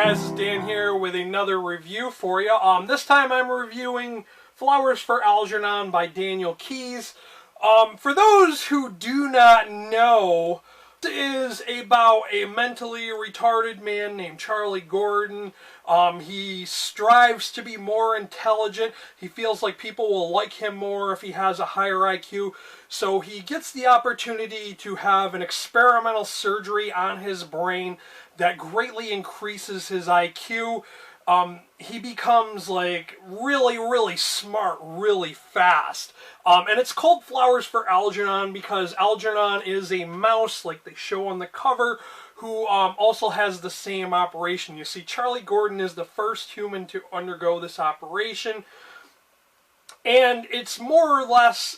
guys, it's Dan here with another review for you. This time I'm reviewing Flowers for Algernon by Daniel Keyes. For those who do not know, this is about a mentally retarded man named Charlie Gordon. He strives to be more intelligent. He feels like people will like him more if he has a higher IQ. So he gets the opportunity to have an experimental surgery on his brain that greatly increases his IQ. He becomes like really smart really fast. And it's called Flowers for Algernon because Algernon is a mouse, like they show on the cover, who also has the same operation. You see, Charlie Gordon is the first human to undergo this operation. And it's more or less,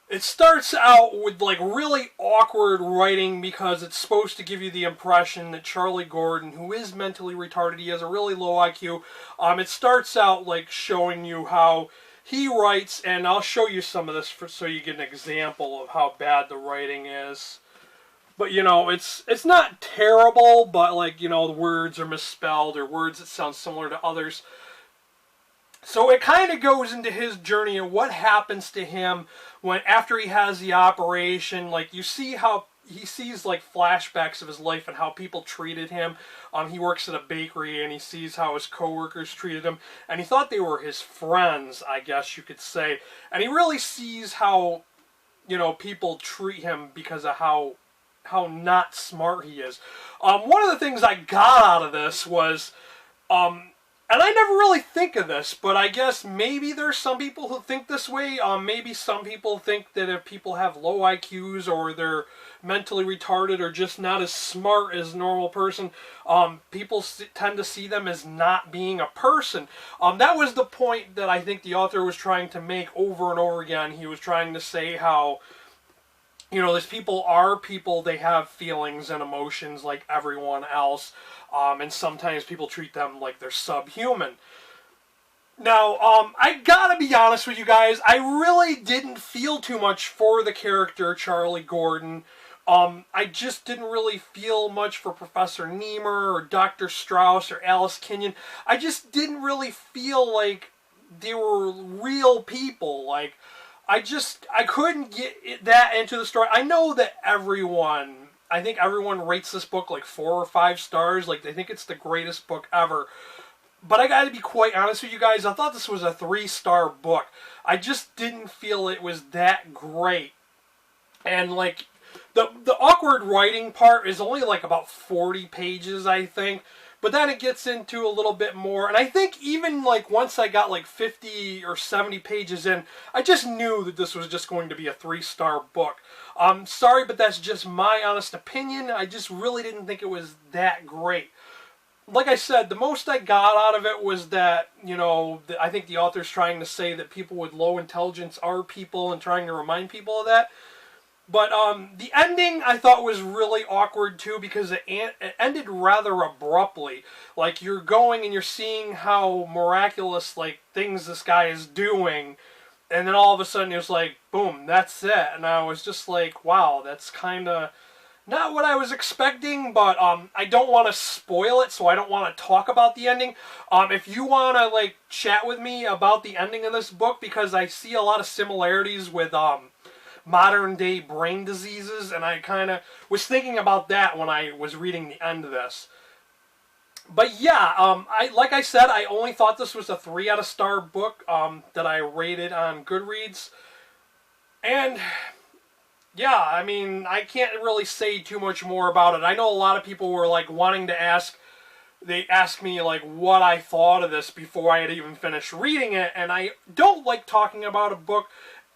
it starts out with like really awkward writing because it's supposed to give you the impression that Charlie Gordon, who is mentally retarded, he has a really low IQ. It starts out like showing you how he writes, and I'll show you some of this so you get an example of how bad the writing is. But, you know, it's not terrible, but, like, you know, the words are misspelled or words that sound similar to others. So it kind of goes into his journey and what happens to him when, after he has the operation. Like, you see how he sees, like, flashbacks of his life and how people treated him. He works at a bakery and he sees how his coworkers treated him. And he thought they were his friends, I guess you could say. And he really sees how, you know, people treat him because of how not smart he is. One of the things I got out of this was, and I never really think of this, but I guess maybe there's some people who think this way. Maybe some people think that if people have low IQs or they're mentally retarded or just not as smart as a normal person, people tend to see them as not being a person. That was the point that I think the author was trying to make over and over again. He was trying to say how, you know, these people are people, they have feelings and emotions like everyone else, and sometimes people treat them like they're subhuman. Now, I gotta be honest with you guys, I really didn't feel too much for the character Charlie Gordon. I just didn't really feel much for Professor Nemur or Dr. Strauss or Alice Kenyon. I just didn't really feel like they were real people. Like, I couldn't get that into the story. I know that I think everyone rates this book like 4 or 5 stars. Like, they think it's the greatest book ever. But I gotta be quite honest with you guys, I thought this was a 3-star book. I just didn't feel it was that great. And, like, the awkward writing part is only like about 40 pages, I think. But then it gets into a little bit more. And I think even like once I got like 50 or 70 pages in, I just knew that this was just going to be a 3-star book. Sorry, but that's just my honest opinion. I just really didn't think it was that great. Like I said, the most I got out of it was that, you know, I think the author's trying to say that people with low intelligence are people and trying to remind people of that. But the ending I thought was really awkward too because it ended rather abruptly. Like, you're going and you're seeing how miraculous like things this guy is doing, and then all of a sudden it was like, boom, that's it. And I was just like, wow, that's kind of not what I was expecting. But I don't want to spoil it, so I don't want to talk about the ending. If you want to like chat with me about the ending of this book, because I see a lot of similarities with modern day brain diseases, and I kind of was thinking about that when I was reading the end of this. But yeah, like I said, I only thought this was a 3 out of star book that I rated on Goodreads. And yeah, I mean, I can't really say too much more about it. I know a lot of people were like wanting to ask, they asked me like what I thought of this before I had even finished reading it, and I don't like talking about a book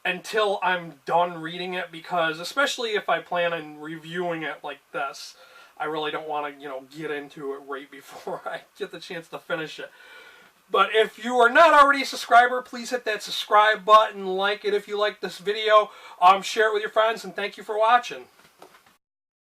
until I'm done reading it, because especially if I plan on reviewing it like this, I really don't want to, you know, get into it right before I get the chance to finish it. But if you are not already a subscriber, please hit that subscribe button, like it if you like this video, share it with your friends, and thank you for watching.